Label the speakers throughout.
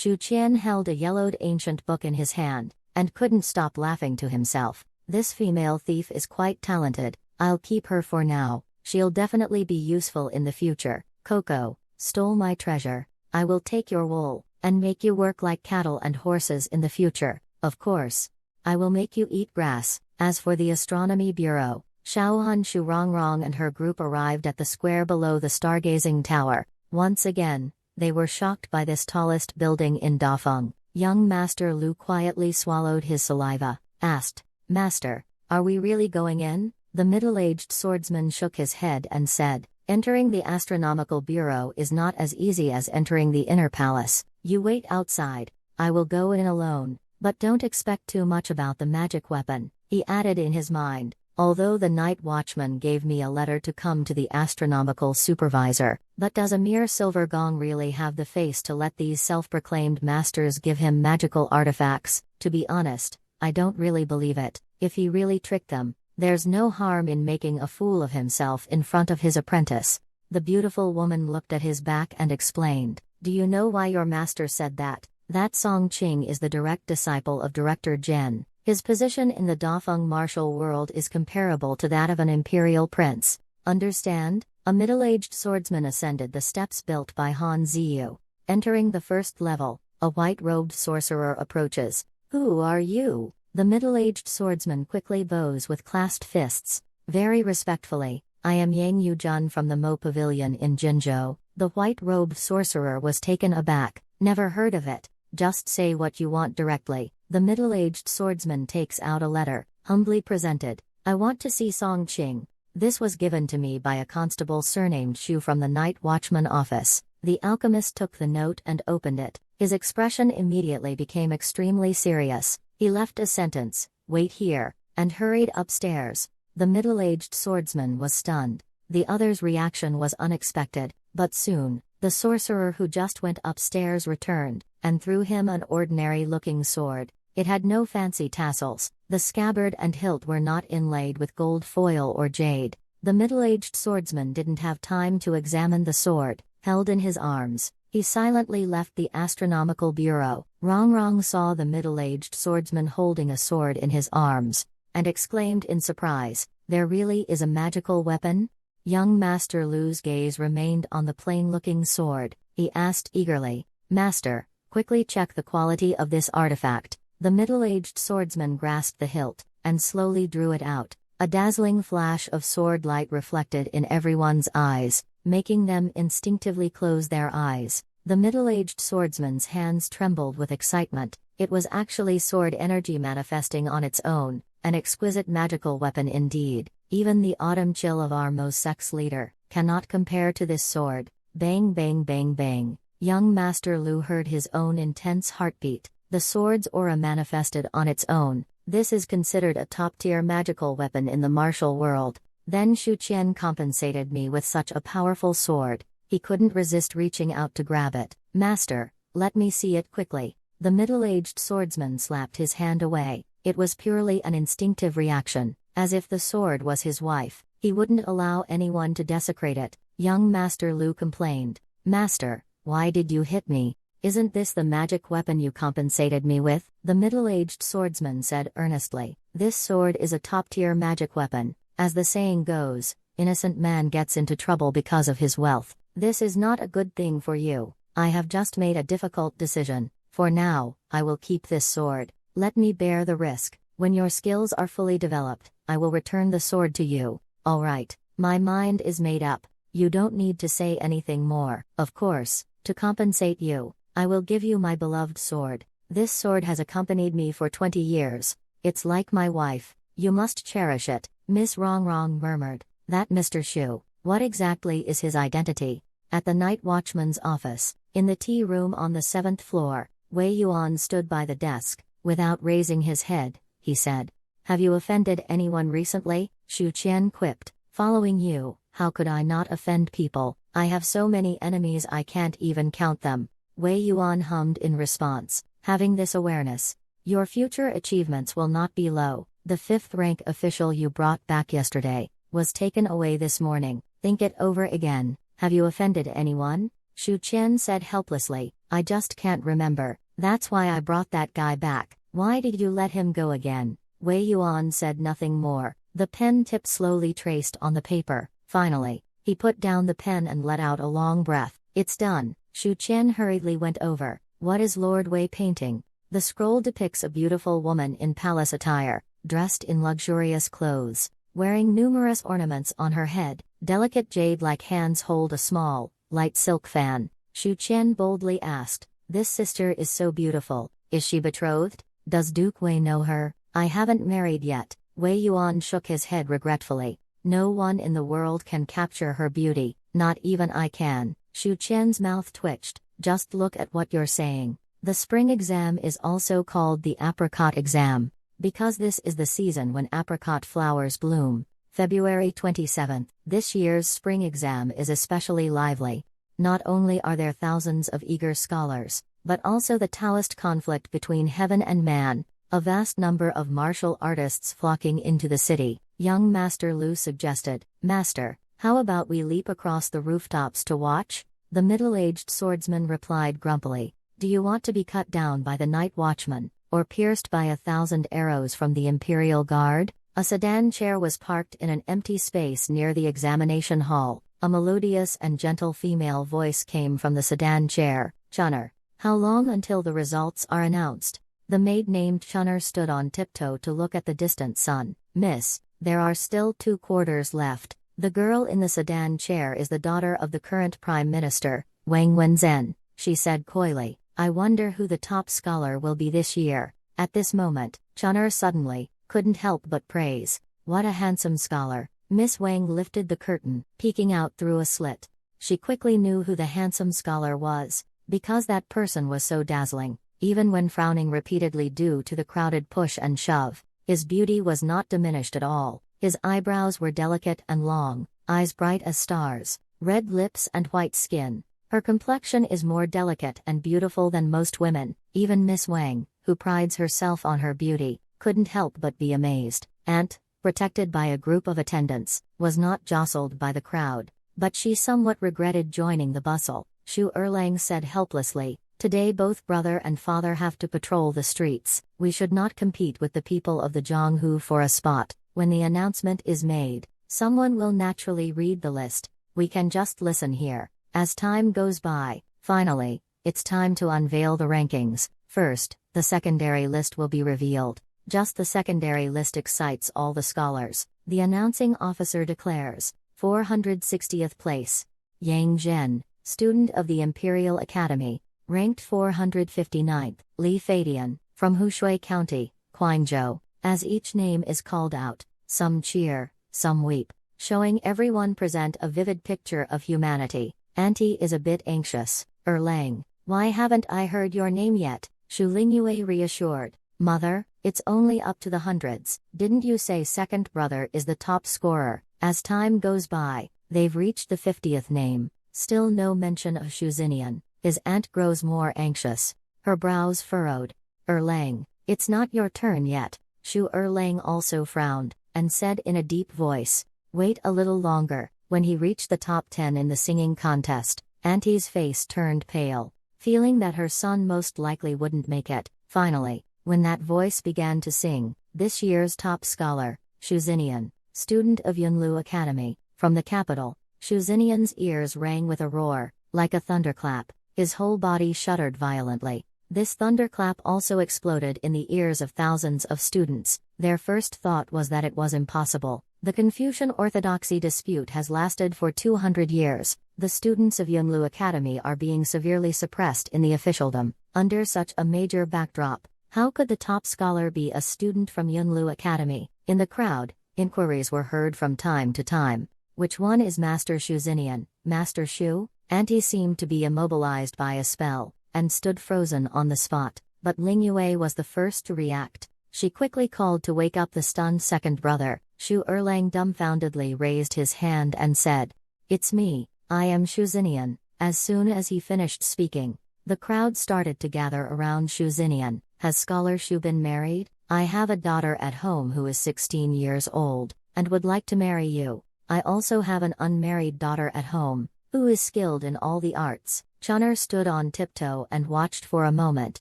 Speaker 1: Shu Qian held a yellowed ancient book in his hand, and couldn't stop laughing to himself. This female thief is quite talented, I'll keep her for now, she'll definitely be useful in the future. Coco stole my treasure, I will take your wool, and make you work like cattle and horses in the future, of course. I will make you eat grass. As for the Astronomy Bureau, Xiaohan Shurongrong and her group arrived at the square below the stargazing tower. Once again, they were shocked by this tallest building in Dafeng. Young Master Lu quietly swallowed his saliva, asked, "Master, are we really going in?" The middle-aged swordsman shook his head and said, "Entering the Astronomical Bureau is not as easy as entering the inner palace. You wait outside, I will go in alone, but don't expect too much about the magic weapon," he added in his mind. "Although the night watchman gave me a letter to come to the astronomical supervisor, but does a mere silver gong really have the face to let these self-proclaimed masters give him magical artifacts? To be honest, I don't really believe it. If he really tricked them, there's no harm in making a fool of himself in front of his apprentice." The beautiful woman looked at his back and explained, "Do you know why your master said that? That Song Qing is the direct disciple of Director Zhen. His position in the Dafeng martial world is comparable to that of an imperial prince. Understand?" A middle-aged swordsman ascended the steps built by Han Ziyu. Entering the first level, a white-robed sorcerer approaches. "Who are you?" The middle-aged swordsman quickly bows with clasped fists. "Very respectfully, I am Yang Yujun from the Mo Pavilion in Jinzhou." The white-robed sorcerer was taken aback. "Never heard of it. Just say what you want directly." The middle-aged swordsman takes out a letter, humbly presented. "I want to see Song Qing. This was given to me by a constable surnamed Shu from the night watchman office." The alchemist took the note and opened it. His expression immediately became extremely serious. He left a sentence, "Wait here," and hurried upstairs. The middle-aged swordsman was stunned. The other's reaction was unexpected, but soon, the sorcerer who just went upstairs returned, and threw him an ordinary-looking sword. It had no fancy tassels, the scabbard and hilt were not inlaid with gold foil or jade. The middle-aged swordsman didn't have time to examine the sword, held in his arms. He silently left the Astronomical Bureau. Rongrong saw the middle-aged swordsman holding a sword in his arms, and exclaimed in surprise, "There really is a magical weapon?" Young Master Lu's gaze remained on the plain-looking sword. He asked eagerly, "Master, quickly check the quality of this artifact." The middle-aged swordsman grasped the hilt, and slowly drew it out. A dazzling flash of sword light reflected in everyone's eyes, making them instinctively close their eyes. The middle-aged swordsman's hands trembled with excitement. It was actually sword energy manifesting on its own, an exquisite magical weapon indeed. Even the autumn chill of our Mo sex leader cannot compare to this sword. Bang bang bang bang. Young Master Lu heard his own intense heartbeat. The sword's aura manifested on its own. This is considered a top-tier magical weapon in the martial world. Then Shu Qian compensated me with such a powerful sword. He couldn't resist reaching out to grab it. "Master, let me see it quickly." The middle-aged swordsman slapped his hand away. It was purely an instinctive reaction, as if the sword was his wife. He wouldn't allow anyone to desecrate it. Young Master Lu complained, "Master, why did you hit me? Isn't this the magic weapon you compensated me with?" The middle-aged swordsman said earnestly, "This sword is a top-tier magic weapon. As the saying goes, innocent man gets into trouble because of his wealth. This is not a good thing for you. I have just made a difficult decision. For now, I will keep this sword. Let me bear the risk. When your skills are fully developed, I will return the sword to you." "All right, my mind is made up. You don't need to say anything more." "Of course, to compensate you, I will give you my beloved sword. This sword has accompanied me for 20 years. It's like my wife. You must cherish it." Miss Rongrong murmured, "That Mr. Shu, what exactly is his identity?" At the night watchman's office, in the tea room on the 7th floor, Wei Yuan stood by the desk. Without raising his head, he said, "Have you offended anyone recently?" Shu Qian quipped, "Following you, how could I not offend people? I have so many enemies I can't even count them." Wei Yuan hummed in response, "Having this awareness, your future achievements will not be low. The 5th rank official you brought back yesterday was taken away this morning. Think it over again. Have you offended anyone?" Shu Qian said helplessly, I just can't remember, that's why I brought that guy back. Why did you let him go again? Wei Yuan said nothing more. The pen tip slowly traced on the paper. Finally, he put down the pen and let out a long breath. It's done. Shu Qian hurriedly went over. What is Lord Wei painting? The scroll depicts a beautiful woman in palace attire, dressed in luxurious clothes, wearing numerous ornaments on her head. Delicate jade-like hands hold a small, light silk fan. Shu Qian boldly asked, This sister is so beautiful. Is she betrothed? Does Duke Wei know her? I haven't married yet. Wei Yuan shook his head regretfully. No one in the world can capture her beauty, not even I can. Shu Qian's mouth twitched. Just look at what you're saying. The spring exam is also called the apricot exam, because this is the season when apricot flowers bloom. February 27th, this year's spring exam is especially lively. Not only are there thousands of eager scholars, but also the Taoist conflict between heaven and man, a vast number of martial artists flocking into the city. Young Master Lu suggested, Master, how about we leap across the rooftops to watch? The middle-aged swordsman replied grumpily, Do you want to be cut down by the night watchman, or pierced by 1,000 arrows from the Imperial Guard? A sedan chair was parked in an empty space near the examination hall. A melodious and gentle female voice came from the sedan chair. Chunner, how long until the results are announced? The maid named Chunner stood on tiptoe to look at the distant sun. Miss, there are still 2 quarters left. The girl in the sedan chair is the daughter of the current Prime Minister, Wang Wenzhen, she said coyly. I wonder who the top scholar will be this year. At this moment, Chunner suddenly couldn't help but praise. What a handsome scholar. Miss Wang lifted the curtain, peeking out through a slit. She quickly knew who the handsome scholar was, because that person was so dazzling. Even when frowning repeatedly due to the crowded push and shove, his beauty was not diminished at all. His eyebrows were delicate and long, eyes bright as stars, red lips and white skin. Her complexion is more delicate and beautiful than most women. Even Miss Wang, who prides herself on her beauty, couldn't help but be amazed. Aunt, protected by a group of attendants, was not jostled by the crowd, but she somewhat regretted joining the bustle. Shu Erlang said helplessly, Today both brother and father have to patrol the streets. We should not compete with the people of the Zhonghu for a spot. When the announcement is made, someone will naturally read the list. We can just listen here. As time goes by, finally, it's time to unveil the rankings. First, the secondary list will be revealed. Just the secondary list excites all the scholars. The announcing officer declares, 460th place. Yang Zhen, student of the Imperial Academy, ranked 459th. Li Fadian, from Hushui County, Guangzhou. As each name is called out, some cheer, some weep, showing everyone present a vivid picture of humanity. Auntie is a bit anxious. Erlang, why haven't I heard your name yet? Shu Lingyue reassured. Mother, it's only up to the hundreds. Didn't you say second brother is the top scorer? As time goes by, they've reached the 50th name. Still no mention of Shu Xinian. His aunt grows more anxious. Her brows furrowed. Erlang, it's not your turn yet. Shu Erlang also frowned, and said in a deep voice, Wait a little longer. When he reached the top 10 in the singing contest, Auntie's face turned pale, feeling that her son most likely wouldn't make it. Finally, when that voice began to sing, this year's top scholar, Shu Xinian, student of Yunlu Academy, from the capital, Shu Xinian's ears rang with a roar, like a thunderclap. His whole body shuddered violently. This thunderclap also exploded in the ears of thousands of students. Their first thought was that it was impossible. The Confucian orthodoxy dispute has lasted for 200 years. The students of Yunlu Academy are being severely suppressed in the officialdom. Under such a major backdrop, how could the top scholar be a student from Yunlu Academy? In the crowd, inquiries were heard from time to time. Which one is Master Shu Xinian? Master Shu? Auntie seemed to be immobilized by a spell, and stood frozen on the spot, but Lingyue was the first to react. She quickly called to wake up the stunned second brother. Shu Erlang dumbfoundedly raised his hand and said, It's me, I am Shu Xinian. As soon as he finished speaking, the crowd started to gather around Shu Xinian. Has Scholar Shu been married? I have a daughter at home who is 16 years old, and would like to marry you. I also have an unmarried daughter at home, who is skilled in all the arts. Chun'er stood on tiptoe and watched for a moment,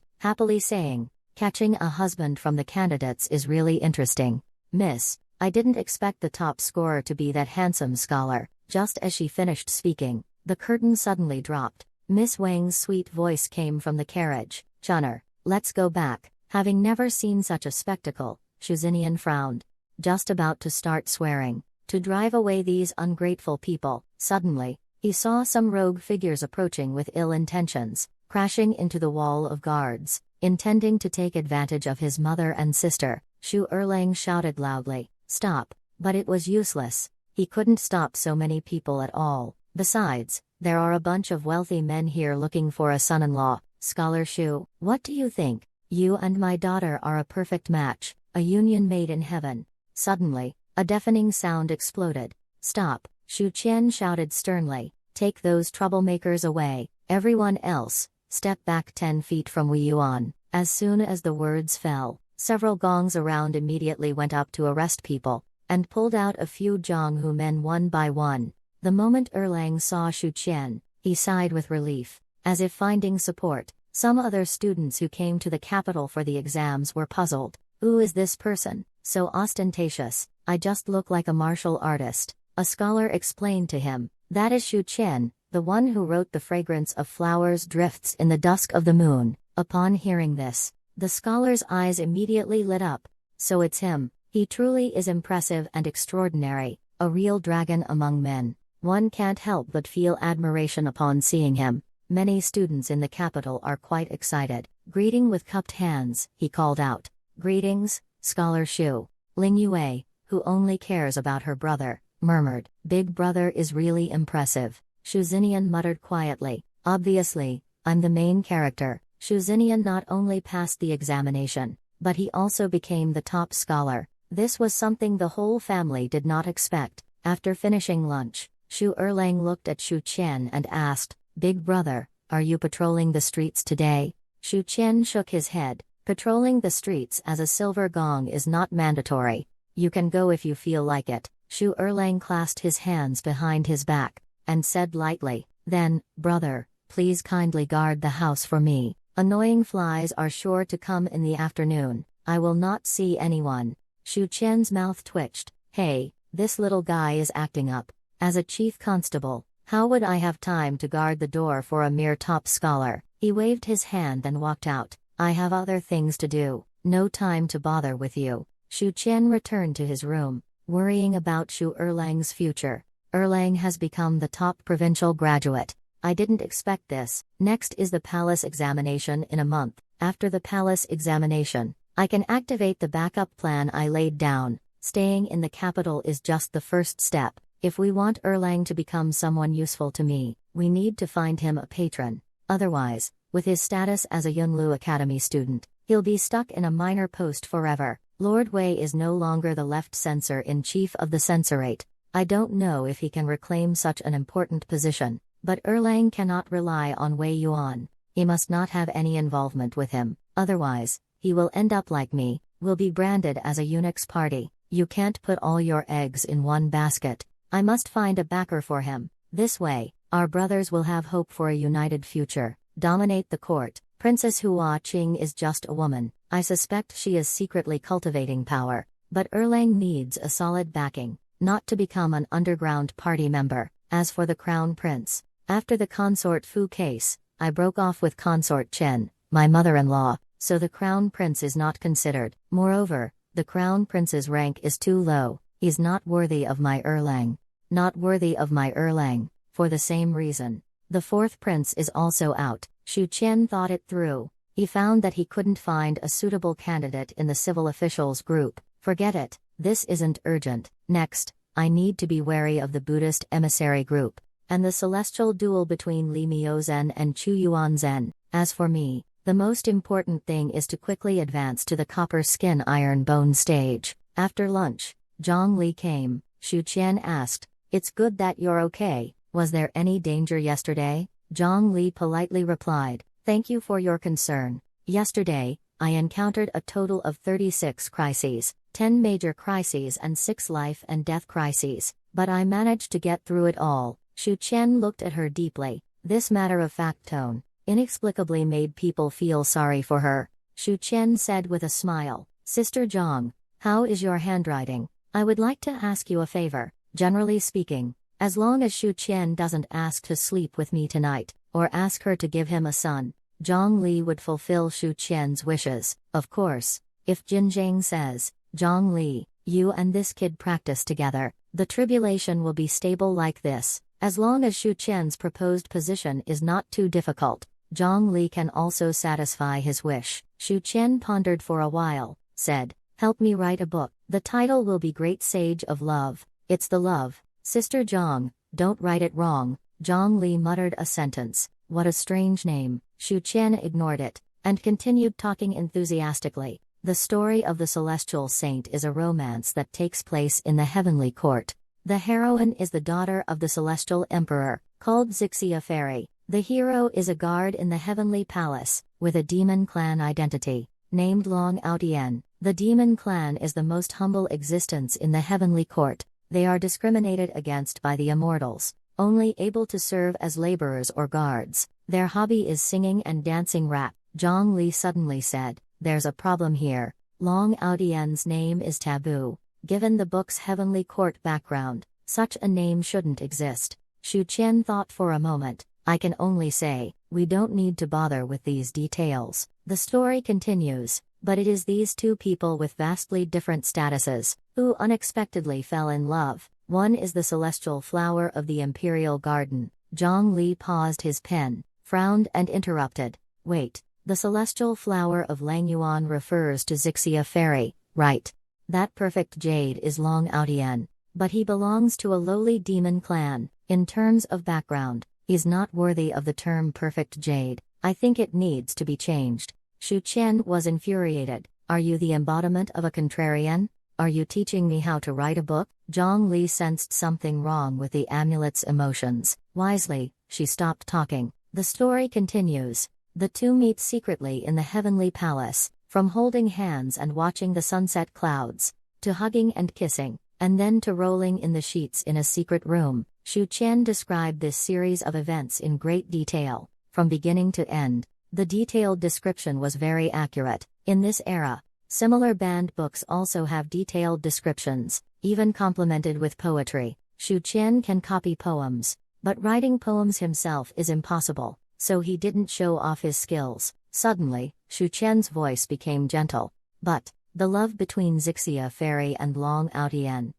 Speaker 1: happily saying, "Catching a husband from the candidates is really interesting. Miss, I didn't expect the top scorer to be that handsome scholar." Just as she finished speaking, the curtain suddenly dropped. Miss Wang's sweet voice came from the carriage. "Chun'er, let's go back." Having never seen such a spectacle, Shu Xinian frowned. Just about to start swearing, to drive away these ungrateful people, suddenly, he saw some rogue figures approaching with ill intentions, crashing into the wall of guards, intending to take advantage of his mother and sister. Shu Erlang shouted loudly, "Stop!" But it was useless. He couldn't stop so many people at all. Besides, there are a bunch of wealthy men here looking for a son-in-law. "Scholar Shu, what do you think? You and my daughter are a perfect match, a union made in heaven." Suddenly, a deafening sound exploded. "Stop!" Shu Qian shouted sternly. "Take those troublemakers away. Everyone else, step back 10 feet from Wei Yuan." As soon as the words fell, several gongs around immediately went up to arrest people, and pulled out a few Zhonghu men one by one. The moment Erlang saw Shu Qian, he sighed with relief, as if finding support. Some other students who came to the capital for the exams were puzzled. "Who is this person, so ostentatious? I just look like a martial artist." A scholar explained to him, "That is Shu Qian, the one who wrote The Fragrance of Flowers Drifts in the Dusk of the Moon." Upon hearing this, the scholar's eyes immediately lit up. So it's him. He truly is impressive and extraordinary, a real dragon among men. One can't help but feel admiration upon seeing him. Many students in the capital are quite excited. "Greeting with cupped hands," he called out. "Greetings, Scholar Shu." Ling Yue, who only cares about her brother, murmured, "Big brother is really impressive." Shu Xinian muttered quietly, "Obviously, I'm the main character." Shu Xinian not only passed the examination, but he also became the top scholar. This was something the whole family did not expect. After finishing lunch, Shu Erlang looked at Shu Qian and asked, "Big brother, are you patrolling the streets today?" Shu Qian shook his head. "Patrolling the streets as a silver gong is not mandatory. You can go if you feel like it." Shu Erlang clasped his hands behind his back, and said lightly, "Then, brother, please kindly guard the house for me. Annoying flies are sure to come in the afternoon. I will not see anyone." Shu Qian's mouth twitched. "Hey, this little guy is acting up. As a chief constable, how would I have time to guard the door for a mere top scholar?" He waved his hand and walked out. "I have other things to do, no time to bother with you." Shu Qian returned to his room, worrying about Shu Erlang's future. Erlang has become the top provincial graduate. I didn't expect this. Next is the palace examination in a month. After the palace examination, I can activate the backup plan I laid down. Staying in the capital is just the first step. If we want Erlang to become someone useful to me, we need to find him a patron. Otherwise, with his status as a Yunlu Academy student, he'll be stuck in a minor post forever. Lord Wei is no longer the left censor-in-chief of the censorate. I don't know if he can reclaim such an important position. But Erlang cannot rely on Wei Yuan. He must not have any involvement with him, otherwise, he will end up like me, will be branded as a eunuch's party. You can't put all your eggs in one basket. I must find a backer for him. This way, our brothers will have hope for a united future. Dominate the court. Princess Hua Qing is just a woman. I suspect she is secretly cultivating power. But Erlang needs a solid backing, not to become an underground party member. As for the crown prince, after the consort Fu case, I broke off with consort Chen, my mother-in-law, so the crown prince is not considered. Moreover, the crown prince's rank is too low. He's not worthy of my Erlang. Not worthy of my Erlang, for the same reason. The fourth prince is also out. Shu Qian thought it through. He found that he couldn't find a suitable candidate in the civil officials group. Forget it, this isn't urgent. Next, I need to be wary of the Buddhist emissary group, and the celestial duel between Li Miozhen and Chu Yuanzhen. As for me, the most important thing is to quickly advance to the copper skin iron bone stage. After lunch, Zhang Li came. Shu Qian asked, "It's good that you're okay. Was there any danger yesterday?" Zhang Li politely replied, "Thank you for your concern. Yesterday, I encountered a total of 36 crises, 10 major crises and 6 life and death crises, but I managed to get through it all." Shu Qian looked at her deeply. This matter-of-fact tone inexplicably made people feel sorry for her. Shu Qian said with a smile, "Sister Zhang, how is your handwriting? I would like to ask you a favor. Generally speaking, as long as Shu Qian doesn't ask to sleep with me tonight, or ask her to give him a son, Zhang Li would fulfill Shu Qian's wishes. Of course, if Jin Zhang says, 'Zhang Li, you and this kid practice together, the tribulation will be stable like this.' As long as Shu Qian's proposed position is not too difficult, Zhang Li can also satisfy his wish." Shu Qian pondered for a while, said, "Help me write a book. The title will be Great Sage of Love. It's the love. Sister Zhang, don't write it wrong." Zhang Li muttered a sentence. What a strange name. Shu Qian ignored it, and continued talking enthusiastically. The story of the Celestial Saint is a romance that takes place in the heavenly court. The heroine is the daughter of the Celestial Emperor, called Zixia Fairy. The hero is a guard in the heavenly palace, with a demon clan identity, named Long Aotian. The demon clan is the most humble existence in the heavenly court. They are discriminated against by the immortals, only able to serve as laborers or guards. Their hobby is singing and dancing rap. Zhang Li suddenly said, "There's a problem here. Long Aotian's name is taboo. Given the book's heavenly court background, such a name shouldn't exist." Shu Qian thought for a moment. "I can only say, we don't need to bother with these details." The story continues, but it is these two people with vastly different statuses, who unexpectedly fell in love. One is the celestial flower of the imperial garden. Zhang Li paused his pen, frowned and interrupted. "Wait, the celestial flower of Langyuan refers to Zixia Fairy, right? That perfect jade is Long Aotian, but he belongs to a lowly demon clan. In terms of background, he's not worthy of the term perfect jade. I think it needs to be changed." Shu Qian was infuriated. "Are you the embodiment of a contrarian? Are you teaching me how to write a book?" Zhang Li sensed something wrong with the amulet's emotions. Wisely, she stopped talking. The story continues. The two meet secretly in the heavenly palace, from holding hands and watching the sunset clouds, to hugging and kissing, and then to rolling in the sheets in a secret room. Shu Qian described this series of events in great detail, from beginning to end. The detailed description was very accurate. In this era, similar banned books also have detailed descriptions, even complemented with poetry. Shu Qian can copy poems, but writing poems himself is impossible, so he didn't show off his skills. Suddenly, Shu Qian's voice became gentle. "But, the love between Zixia Fairy and Long Aotian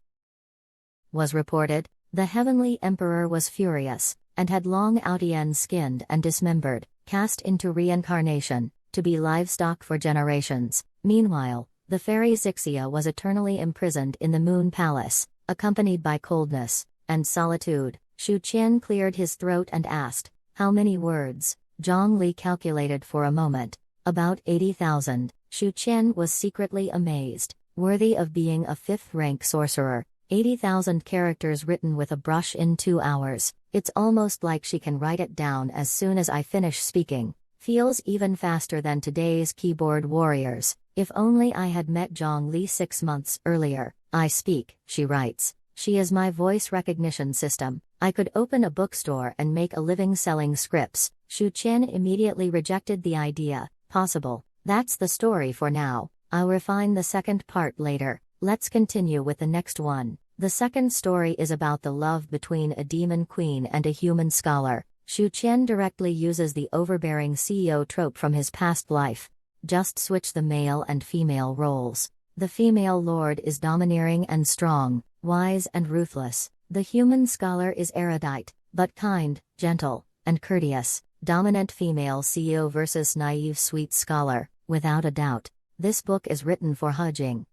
Speaker 1: was reported. The heavenly emperor was furious, and had Long Aotian skinned and dismembered, cast into reincarnation, to be livestock for generations. Meanwhile, the fairy Zixia was eternally imprisoned in the Moon Palace, accompanied by coldness and solitude." Shu Qian cleared his throat and asked, "How many words?" Zhang Li calculated for a moment. "About 80,000. Shu Qian was secretly amazed. Worthy of being a fifth-rank sorcerer. 80,000 characters written with a brush in 2 hours. It's almost like she can write it down as soon as I finish speaking. Feels even faster than today's keyboard warriors. If only I had met Zhang Li 6 months earlier. I speak," she writes. "She is my voice recognition system. I could open a bookstore and make a living selling scripts." Shu Qian immediately rejected the idea. "Possible. That's the story for now. I'll refine the second part later. Let's continue with the next one." The second story is about the love between a demon queen and a human scholar. Shu Qian directly uses the overbearing CEO trope from his past life. Just switch the male and female roles. The female lord is domineering and strong, wise and ruthless. The human scholar is erudite, but kind, gentle, and courteous. Dominant female CEO versus naive sweet scholar. Without a doubt, this book is written for He Jing.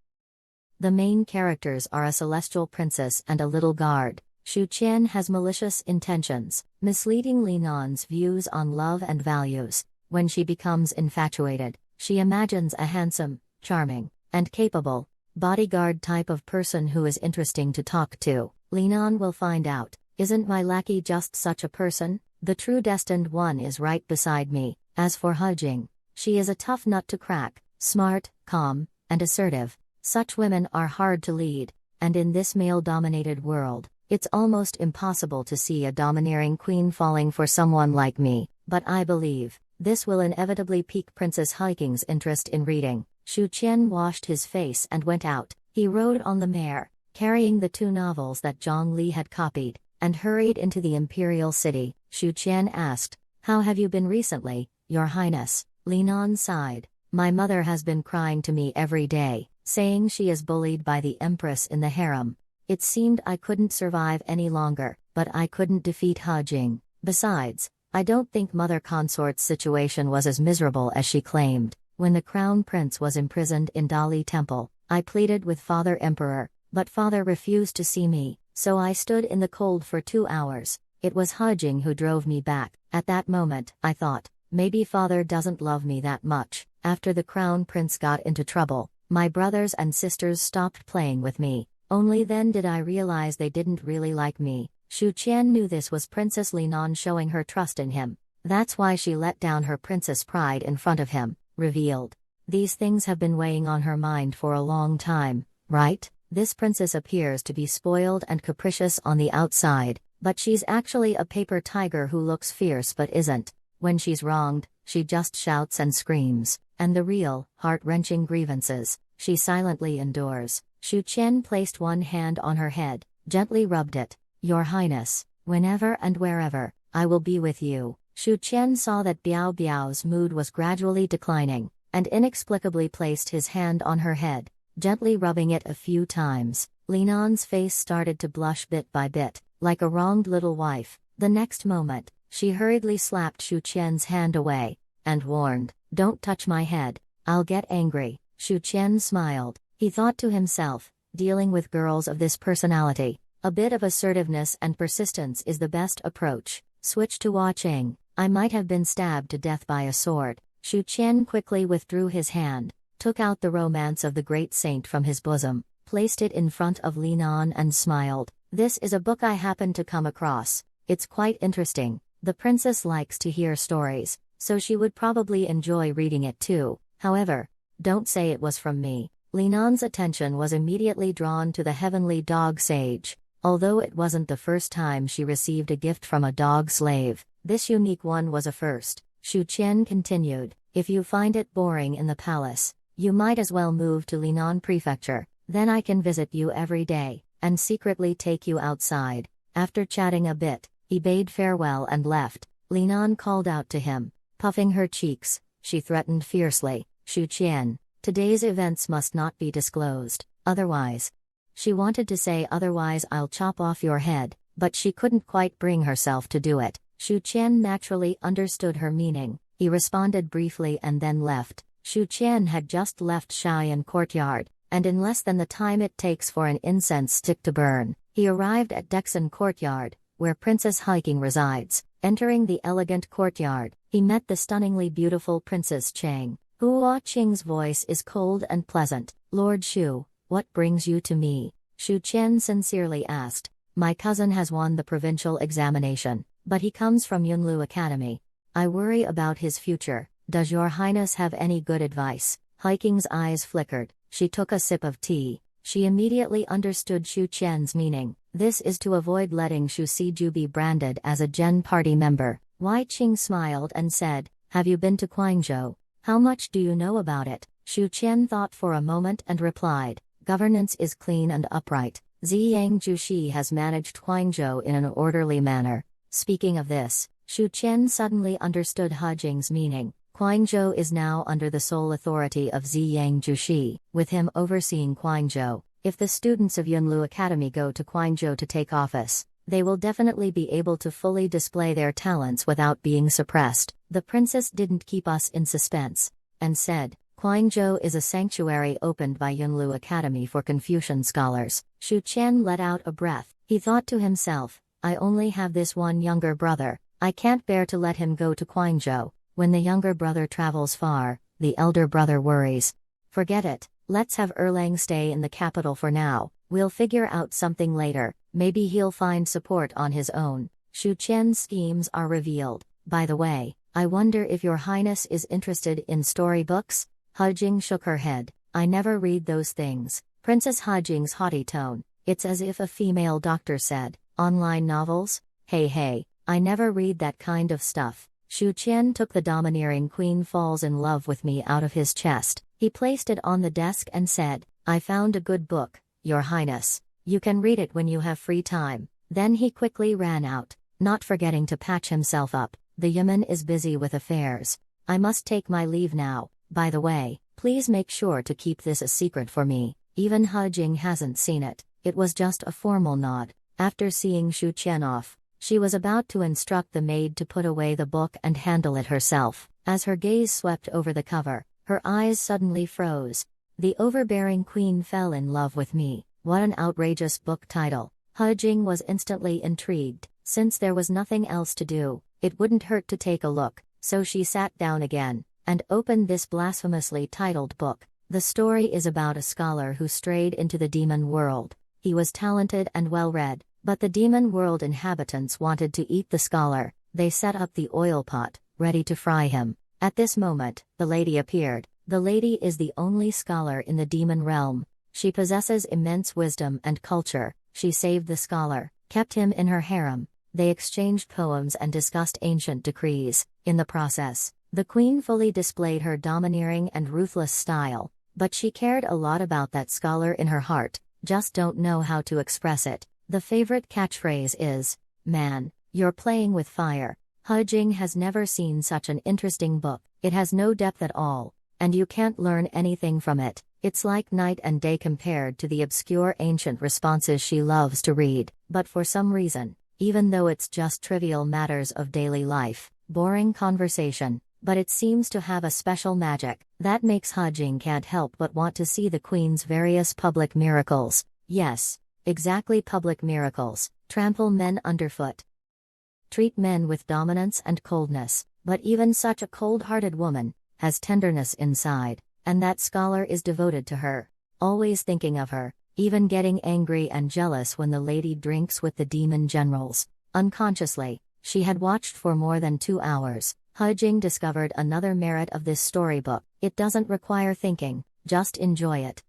Speaker 1: The main characters are a celestial princess and a little guard. Shu Qian has malicious intentions, misleading Li Nan's views on love and values. When she becomes infatuated, she imagines a handsome, charming, and capable bodyguard type of person who is interesting to talk to. Li Nan will find out, "Isn't my lackey just such a person? The true destined one is right beside me." As for He Jing, she is a tough nut to crack, smart, calm, and assertive. Such women are hard to lead, and in this male-dominated world, It's almost impossible to see a domineering queen falling for someone like me, but I believe this will inevitably pique Princess Haiking's interest in reading. Shu Qian washed his face and went out. He rode on the mare, carrying the 2 novels that Zhang Li had copied, and hurried into the imperial city. Shu Qian asked, "How have you been recently, Your Highness?" Li Nan sighed. "My mother has been crying to me every day, saying she is bullied by the Empress in the harem. It seemed I couldn't survive any longer, but I couldn't defeat He Jing. Besides, I don't think Mother Consort's situation was as miserable as she claimed. When the Crown Prince was imprisoned in Dali Temple, I pleaded with Father Emperor, but Father refused to see me, so I stood in the cold for 2 hours. It was He Jing who drove me back. At that moment, I thought, maybe Father doesn't love me that much." After the Crown Prince got into trouble, my brothers and sisters stopped playing with me. Only then did I realize they didn't really like me. Shu Qian knew this was Princess Li Nan showing her trust in him. That's why she let down her princess pride in front of him, revealed. These things have been weighing on her mind for a long time, right? This princess appears to be spoiled and capricious on the outside, but she's actually a paper tiger who looks fierce but isn't. When she's wronged, she just shouts and screams, and the real, heart-wrenching grievances, she silently endures. Shu Qian placed one hand on her head, gently rubbed it. "Your Highness, whenever and wherever, I will be with you." Shu Qian saw that Biao Biao's mood was gradually declining, and inexplicably placed his hand on her head, gently rubbing it a few times. Li Nan's face started to blush bit by bit, like a wronged little wife. The next moment, she hurriedly slapped Shu Qian's hand away, and warned, "Don't touch my head, I'll get angry." Shu Qian smiled. He thought to himself, dealing with girls of this personality, a bit of assertiveness and persistence is the best approach. Switch to watching. I might have been stabbed to death by a sword. Shu Qian quickly withdrew his hand, took out the Romance of the Great Saint from his bosom, placed it in front of Li Nan and smiled. "This is a book I happened to come across. It's quite interesting. The princess likes to hear stories, so she would probably enjoy reading it too. However, don't say it was from me." Li Nan's attention was immediately drawn to the heavenly dog sage. Although it wasn't the first time she received a gift from a dog slave, this unique one was a first. Shu Qian continued, "If you find it boring in the palace, you might as well move to Linan Prefecture, then I can visit you every day, and secretly take you outside." After chatting a bit, he bade farewell and left. Linan called out to him, puffing her cheeks. She threatened fiercely, "Shu Qian, today's events must not be disclosed, otherwise—" She wanted to say "otherwise I'll chop off your head," but she couldn't quite bring herself to do it. Shu Qian naturally understood her meaning. He responded briefly and then left. Shu Qian had just left Shaoyan Courtyard, and in less than the time it takes for an incense stick to burn, he arrived at Dexon Courtyard, where Princess Haiking resides. Entering the elegant courtyard, he met the stunningly beautiful Princess Cheng. Hua Qing's voice is cold and pleasant. "Lord Shu, what brings you to me?" Shu Qian sincerely asked. "My cousin has won the provincial examination, but he comes from Yunlu Academy. I worry about his future. Does your highness have any good advice?" Haiking's eyes flickered. She took a sip of tea. She immediately understood Shu Qian's meaning. This is to avoid letting Shu Siju be branded as a Gen Party member. Wai Qing smiled and said, "Have you been to Guangzhou? How much do you know about it?" Shu Qian thought for a moment and replied, "Governance is clean and upright. Ziyang Jushi has managed Guangzhou in an orderly manner." Speaking of this, Shu Qian suddenly understood He Jing's meaning. Guangzhou is now under the sole authority of Ziyang Jushi, with him overseeing Guangzhou. If the students of Yunlu Academy go to Guangzhou to take office, they will definitely be able to fully display their talents without being suppressed. The princess didn't keep us in suspense, and said, "Guangzhou is a sanctuary opened by Yunlu Academy for Confucian scholars." Shu Qian let out a breath. He thought to himself, "I only have this one younger brother. I can't bear to let him go to Guangzhou. When the younger brother travels far, the elder brother worries. Forget it. Let's have Erlang stay in the capital for now. We'll figure out something later. Maybe he'll find support on his own." Shu Qian's schemes are revealed. "By the way, I wonder if your highness is interested in storybooks?" He Jing shook her head. "I never read those things." Princess He Jing's haughty tone, It's as if a female doctor said, "Online novels? Hey, I never read that kind of stuff." Shu Qian took the domineering queen falls in love with me out of his chest. He placed it on the desk and said, "I found a good book, Your Highness. You can read it when you have free time." Then he quickly ran out, not forgetting to patch himself up. "The Yaman is busy with affairs. I must take my leave now. By the way, please make sure to keep this a secret for me." Even He Jing hasn't seen it. It was just a formal nod. After seeing Shu Qian off, she was about to instruct the maid to put away the book and handle it herself. As her gaze swept over the cover, her eyes suddenly froze. "The overbearing queen fell in love with me." What an outrageous book title. He Jing was instantly intrigued. Since there was nothing else to do, it wouldn't hurt to take a look, so she sat down again and opened this blasphemously titled book. The story is about a scholar who strayed into the demon world. He was talented and well-read, but the demon world inhabitants wanted to eat the scholar. They set up the oil pot, ready to fry him. At this moment, the lady appeared. The lady is the only scholar in the demon realm. She possesses immense wisdom and culture. She saved the scholar, kept him in her harem. They exchanged poems and discussed ancient decrees. In the process, the queen fully displayed her domineering and ruthless style, but she cared a lot about that scholar in her heart, just don't know how to express it. The favorite catchphrase is, "Man, you're playing with fire." He Jing has never seen such an interesting book. It has no depth at all, and you can't learn anything from it. It's like night and day compared to the obscure ancient responses she loves to read. But for some reason, even though it's just trivial matters of daily life, boring conversation, but it seems to have a special magic that makes He Jing can't help but want to see the queen's various public miracles. Yes, exactly, public miracles. Trample men underfoot. Treat men with dominance and coldness, but even such a cold-hearted woman has tenderness inside, and that scholar is devoted to her, always thinking of her, even getting angry and jealous when the lady drinks with the demon generals. Unconsciously, she had watched for more than 2 hours. He Jing discovered another merit of this storybook: it doesn't require thinking, just enjoy it.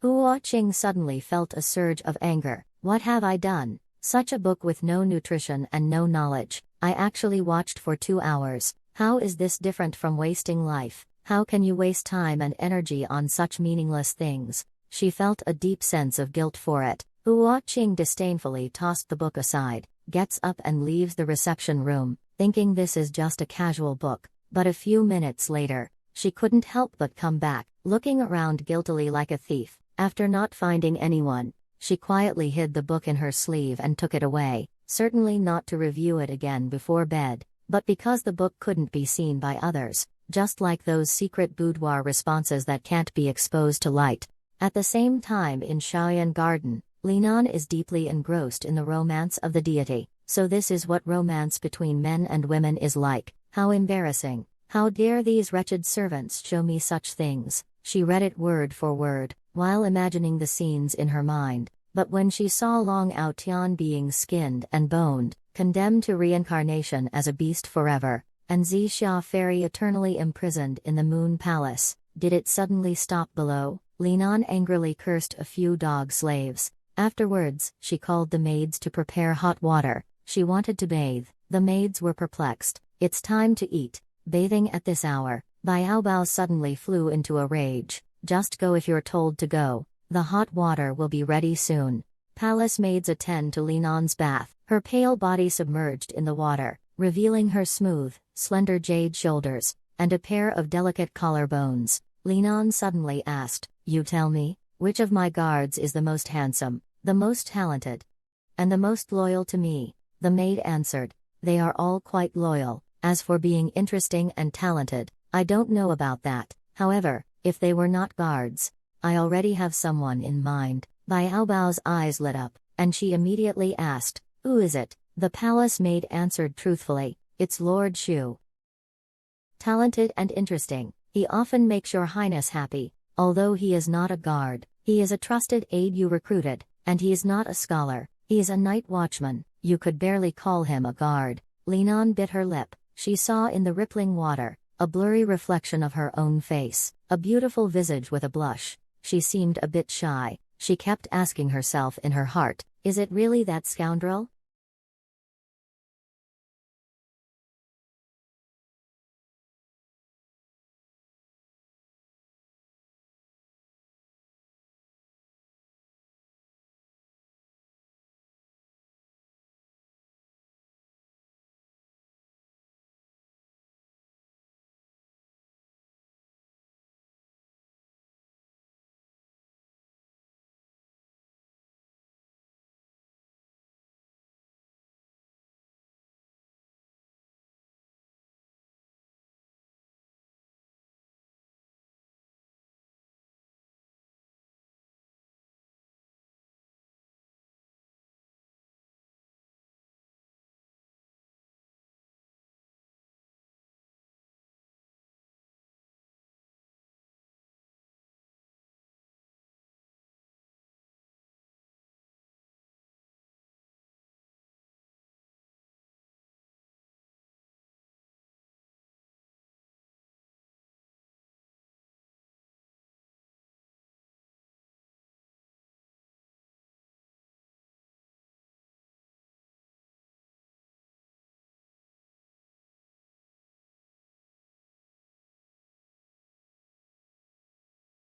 Speaker 1: Huo Qing suddenly felt a surge of anger. What have I done? Such a book with no nutrition and no knowledge. I actually watched for 2 hours. How is this different from wasting life? How can you waste time and energy on such meaningless things? She felt a deep sense of guilt for it. Huo Qing disdainfully tossed the book aside, gets up and leaves the reception room, thinking this is just a casual book. But a few minutes later, she couldn't help but come back, looking around guiltily like a thief. After not finding anyone, she quietly hid the book in her sleeve and took it away, certainly not to review it again before bed, but because the book couldn't be seen by others, just like those secret boudoir responses that can't be exposed to light. At the same time, in Shaoyan Garden, Linan is deeply engrossed in the romance of the deity. So this is what romance between men and women is like. How embarrassing. How dare these wretched servants show me such things. She read it word for word, while imagining the scenes in her mind. But when she saw Long Ao Tian being skinned and boned, condemned to reincarnation as a beast forever, and Zixia Fairy eternally imprisoned in the Moon Palace, did it suddenly stop below? Linan angrily cursed a few dog slaves. Afterwards, she called the maids to prepare hot water. She wanted to bathe. The maids were perplexed. It's time to eat. Bathing at this hour? Biao Bao suddenly flew into a rage. Just go if you're told to go. The hot water will be ready soon. Palace maids attend to Linan's bath. Her pale body submerged in the water, revealing her smooth, slender jade shoulders, and a pair of delicate collarbones. Linan suddenly asked, "You tell me, which of my guards is the most handsome, the most talented, and the most loyal to me?" The maid answered, "They are all quite loyal. As for being interesting and talented, I don't know about that. However, if they were not guards, I already have someone in mind." Biao Bao's eyes lit up, and she immediately asked, "Who is it?" The palace maid answered truthfully, "It's Lord Shu. Talented and interesting. He often makes your highness happy. Although he is not a guard, he is a trusted aide you recruited, and he is not a scholar, he is a night watchman. You could barely call him a guard." Linan bit her lip. She saw in the rippling water a blurry reflection of her own face, a beautiful visage with a blush. She seemed a bit shy. She kept asking herself in her heart, is it really that scoundrel?